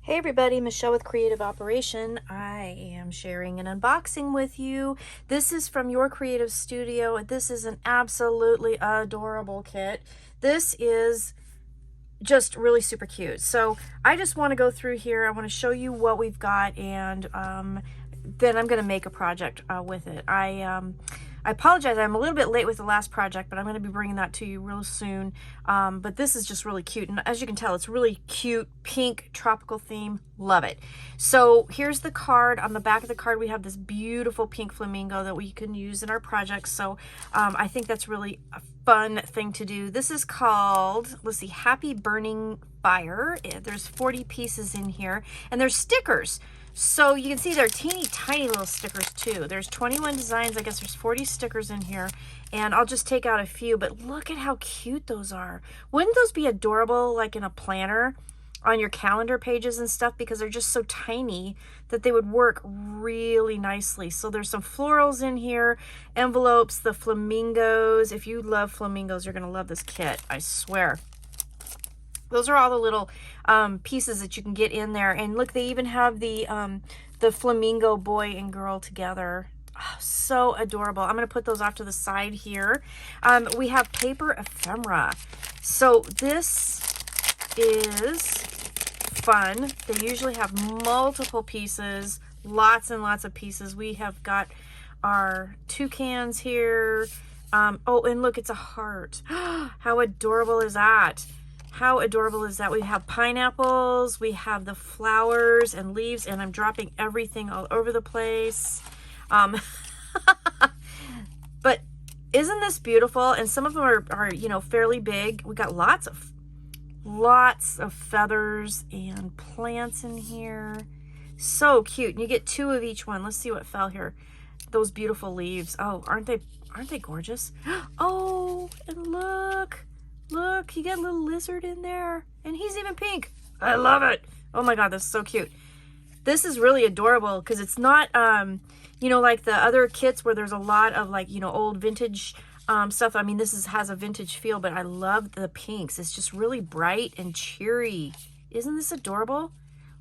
Hey everybody, Michelle with Creative Operation. I am sharing an unboxing with you. This is from your creative studio. This is an absolutely adorable kit. This is just really super cute. So I just want to go through here. I want to show you what we've got, and then I'm going to make a project with it. I apologize, I'm a little bit late with the last project, but I'm going to be bringing that to you real soon. But this is just really cute, and as you can tell, it's really cute, pink, tropical theme. Love it. So here's the card. On the back of the card, we have this beautiful pink flamingo that we can use in our projects. So I think that's really a fun thing to do. This is called, let's see, Happy Burning Fire. There's 40 pieces in here, and there's stickers. So you can see they're teeny tiny little stickers too. There's 21 designs. I guess there's 40 stickers in here, and I'll just take out a few, but look at how cute those are. Wouldn't those be adorable like in a planner on your calendar pages and stuff, because they're just so tiny that they would work really nicely. So there's some florals in here, envelopes, the flamingos. If you love flamingos, you're going to love this kit, I swear. Those are all the little pieces that you can get in there. And look, they even have the flamingo boy and girl together. Oh, so adorable. I'm going to put those off to the side here. We have paper ephemera. So this is fun. They usually have multiple pieces, lots and lots of pieces. We have got our toucans here. Oh, and look, it's a heart. How adorable is that? How adorable is that? We have pineapples, we have the flowers and leaves, and I'm dropping everything all over the place. But isn't this beautiful? And some of them are you know, fairly big. We got lots of feathers and plants in here. So cute. And you get two of each one. Let's see what fell here. Those beautiful leaves. Oh, aren't they gorgeous? Oh, and look. Look, you get a little lizard in there, and he's even pink. I love it. Oh my God, this is so cute. This is really adorable because it's not, you know, like the other kits where there's a lot of like, you know, old vintage stuff. I mean, this has a vintage feel, but I love the pinks. It's just really bright and cheery. Isn't this adorable?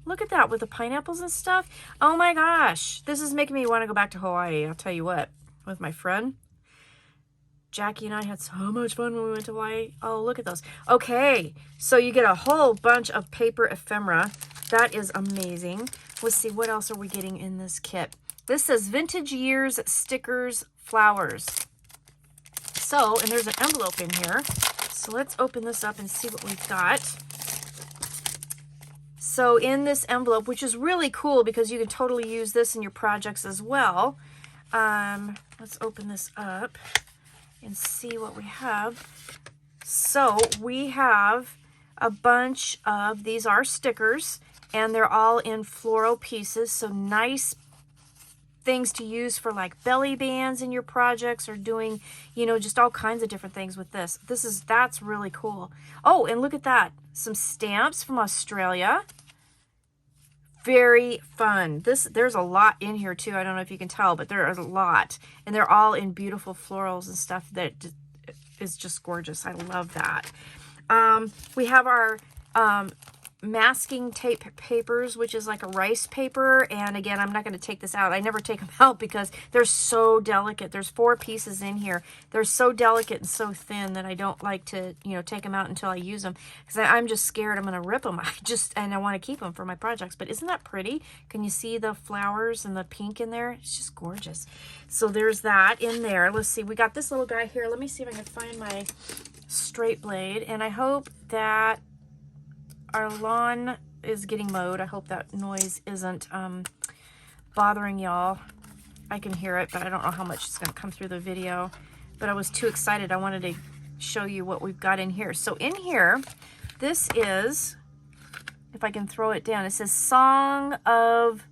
Look at that with the pineapples and stuff. Oh my gosh, this is making me want to go back to Hawaii. I'll tell you what, with my friend. Jackie and I had so much fun when we went to Hawaii. Oh, look at those. Okay, so you get a whole bunch of paper ephemera. That is amazing. Let's see, what else are we getting in this kit? This says Vintage Years Stickers Flowers. So, and there's an envelope in here. So let's open this up and see what we've got. So in this envelope, which is really cool because you can totally use this in your projects as well. Let's open this up and see what we have. So we have a bunch of, these are stickers, and they're all in floral pieces. So nice things to use for like belly bands in your projects, or doing, you know, just all kinds of different things with this. That's really cool. Oh, and look at that. Some stamps from Australia. Very fun. There's a lot in here too. I don't know if you can tell, but there is a lot, and they're all in beautiful florals and stuff that is just gorgeous. I love that. We have our masking tape papers, which is like a rice paper, and again, I'm not going to take this out. I never take them out because they're so delicate. There's 4 pieces in here. They're so delicate and so thin that I don't like to, you know, take them out until I use them, because I'm just scared I'm going to rip them. And I want to keep them for my projects. But isn't that pretty? Can you see the flowers and the pink in there? It's just gorgeous. So there's that in there. Let's see, we got this little guy here. Let me see if I can find my straight blade, and I hope that our lawn is getting mowed. I hope that noise isn't bothering y'all. I can hear it, but I don't know how much it's going to come through the video. But I was too excited. I wanted to show you what we've got in here. So in here, this is, if I can throw it down, it says Song of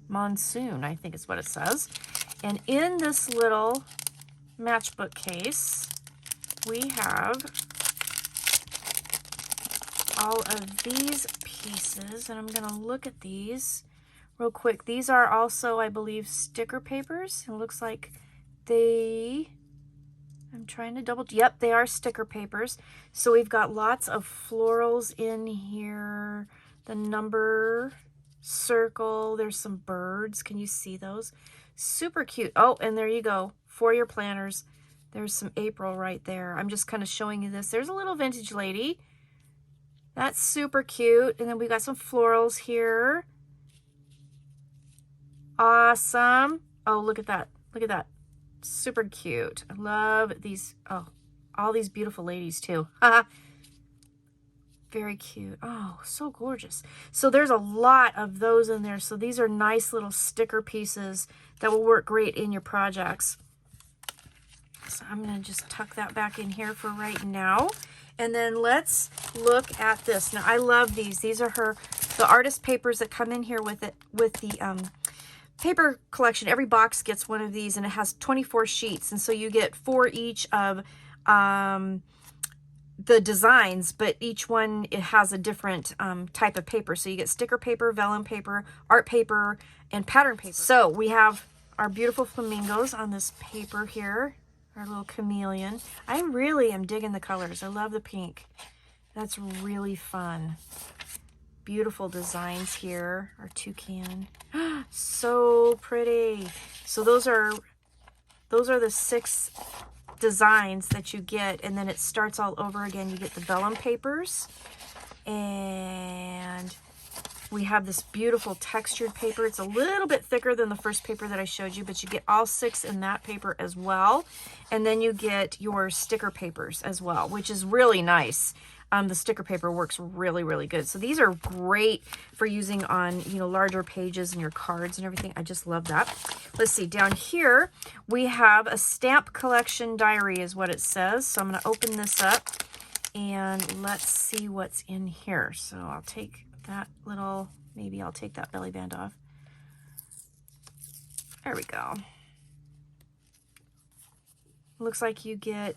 Monsoon, I think is what it says. And in this little matchbook case, we have all of these pieces, and I'm going to look at these real quick. These are also, I believe, sticker papers. It looks like I'm trying to yep, they are sticker papers. So we've got lots of florals in here. the number circle. There's some birds. Can you see those? Super cute. Oh, and there you go. For your planners. There's some April right there. I'm just kind of showing you this. There's a little vintage lady. That's super cute. And then we got some florals here. Awesome. Oh, look at that. Look at that. Super cute. I love these. Oh, all these beautiful ladies too. Very cute. Oh, so gorgeous. So there's a lot of those in there. So these are nice little sticker pieces that will work great in your projects. So I'm going to just tuck that back in here for right now. And then let's look at this. Now, I love these. These are the artist papers that come in here with it, with the paper collection. Every box gets one of these, and it has 24 sheets. And so you get 4 each of the designs, but each one, it has a different type of paper. So you get sticker paper, vellum paper, art paper, and pattern paper. So we have our beautiful flamingos on this paper here, our little chameleon. I really am digging the colors. I love the pink. That's really fun. Beautiful designs here. Our toucan. So pretty. So those are the 6 designs that you get, and then it starts all over again. You get the vellum papers, and we have this beautiful textured paper. It's a little bit thicker than the first paper that I showed you, but you get all 6 in that paper as well. And then you get your sticker papers as well, which is really nice. The sticker paper works really, really good. So these are great for using on, you know, larger pages and your cards and everything. I just love that. Let's see, down here we have a stamp collection diary is what it says. So I'm going to open this up and let's see what's in here. So I'll take that little, maybe I'll take that belly band off. There we go. Looks like you get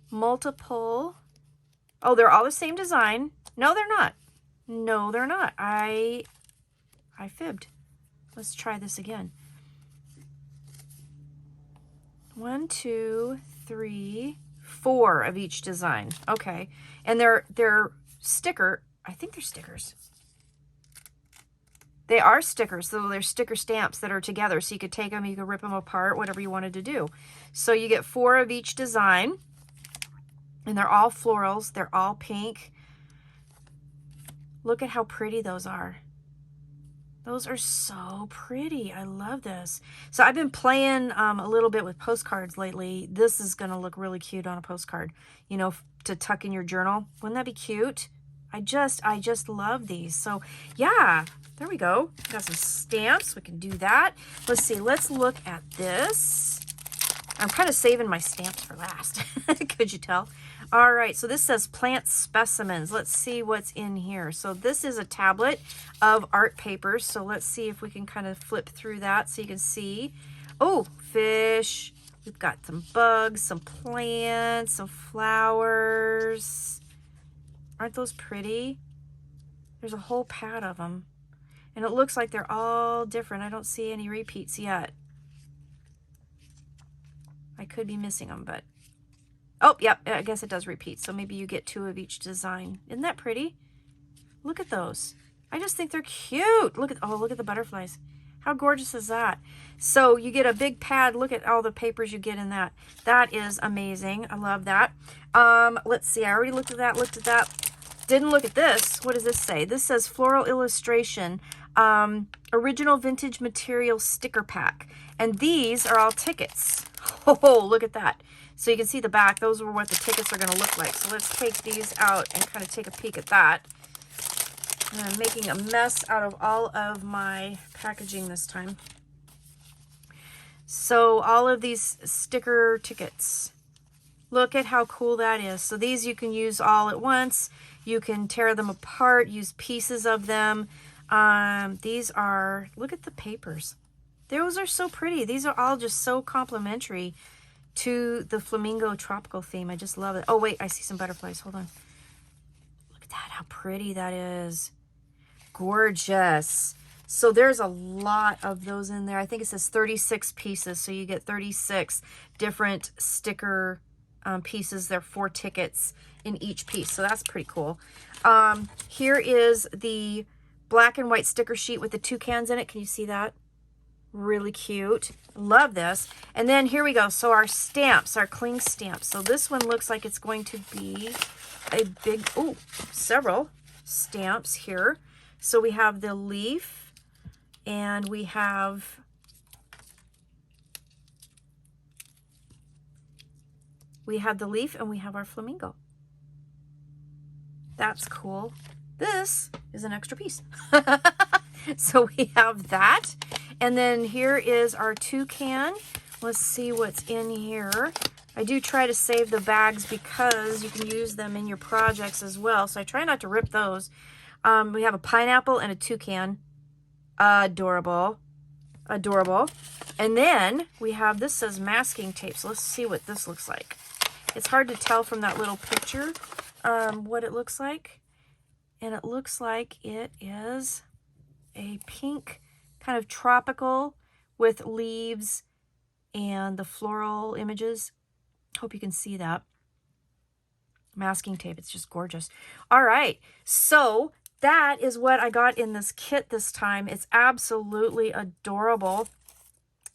multiple. Oh, they're all the same design. No, they're not. No, they're not. I fibbed. Let's try this again. 1, 2, 3, 4 of each design. Okay. And they're sticker. I think they're stickers. They are stickers. So they're sticker stamps that are together. So you could take them, you could rip them apart, whatever you wanted to do. So you get 4 of each design. And they're all florals. They're all pink. Look at how pretty those are. Those are so pretty. I love this. So I've been playing a little bit with postcards lately. This is going to look really cute on a postcard, you know, to tuck in your journal. Wouldn't that be cute? I just love these. So yeah, there we go. Got some stamps. We can do that. Let's see. Let's look at this. I'm kind of saving my stamps for last. Could you tell? All right, so this says plant specimens. Let's see what's in here. So this is a tablet of art papers. So let's see if we can kind of flip through that so you can see. Oh, fish. We've got some bugs, some plants, some flowers. Aren't those pretty? There's a whole pad of them. And it looks like they're all different. I don't see any repeats yet. I could be missing them, but... Oh, yep, I guess it does repeat. So maybe you get 2 of each design. Isn't that pretty? Look at those. I just think they're cute. Look at the butterflies. How gorgeous is that? So you get a big pad. Look at all the papers you get in that. That is amazing. I love that. Let's see. I already looked at that. Didn't look at this. What does this say? This says floral illustration, original vintage material sticker pack. And these are all tickets. Oh, look at that. So you can see the back. Those are what the tickets are going to look like. So let's take these out and kind of take a peek at that. And I'm making a mess out of all of my packaging this time. So all of these sticker tickets. Look at how cool that is. So these you can use all at once. You can tear them apart, use pieces of them. These are, look at the papers. Those are so pretty. These are all just so complimentary to the flamingo tropical theme. I just love it. Oh, wait, I see some butterflies. Hold on. Look at that, how pretty that is. Gorgeous. So there's a lot of those in there. I think it says 36 pieces. So you get 36 different sticker pieces. They're 4 tickets in each piece, so that's pretty cool. Here is the black and white sticker sheet with the toucans in it. Can you see that? Really cute. Love this. And then here we go. So our stamps, our cling stamps. So this one looks like it's going to be a big, oh, several stamps here. So we have the leaf, and we have the leaf, and we have our flamingo. That's cool. This is an extra piece. So we have that. And then here is our toucan. Let's see what's in here. I do try to save the bags because you can use them in your projects as well. So I try not to rip those. We have a pineapple and a toucan. Adorable. Adorable. And then we have, this says masking tape. So let's see what this looks like. It's hard to tell from that little picture what it looks like. And it looks like it is a pink, kind of tropical with leaves and the floral images. Hope you can see that. Masking tape. It's just gorgeous. All right. So that is what I got in this kit this time. It's absolutely adorable.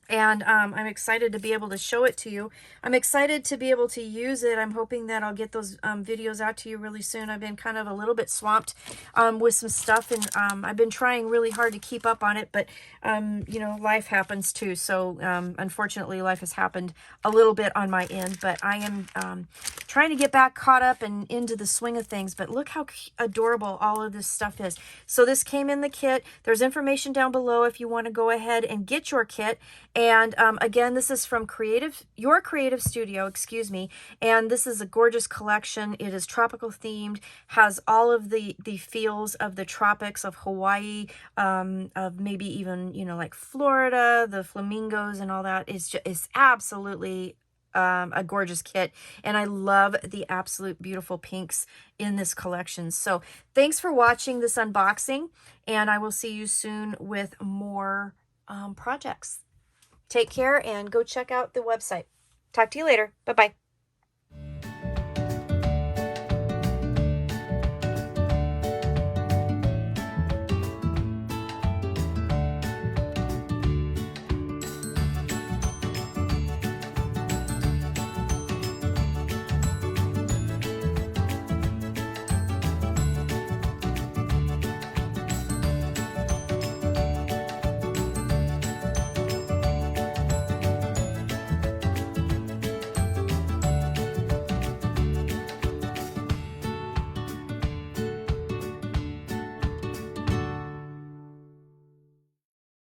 And I'm excited to be able to show it to you. I'm excited to be able to use it. I'm hoping that I'll get those videos out to you really soon. I've been kind of a little bit swamped with some stuff, and I've been trying really hard to keep up on it, but you know, life happens too. So unfortunately, life has happened a little bit on my end, but I am trying to get back caught up and into the swing of things. But look how adorable all of this stuff is. So this came in the kit. There's information down below if you want to go ahead and get your kit. And again, this is from Your Creative Studio, excuse me. And this is a gorgeous collection. It is tropical themed, has all of the feels of the tropics of Hawaii, of maybe even, you know, like Florida, the flamingos and all that. It's absolutely a gorgeous kit, and I love the absolute beautiful pinks in this collection. So thanks for watching this unboxing, and I will see you soon with more projects. Take care and go check out the website. Talk to you later. Bye-bye.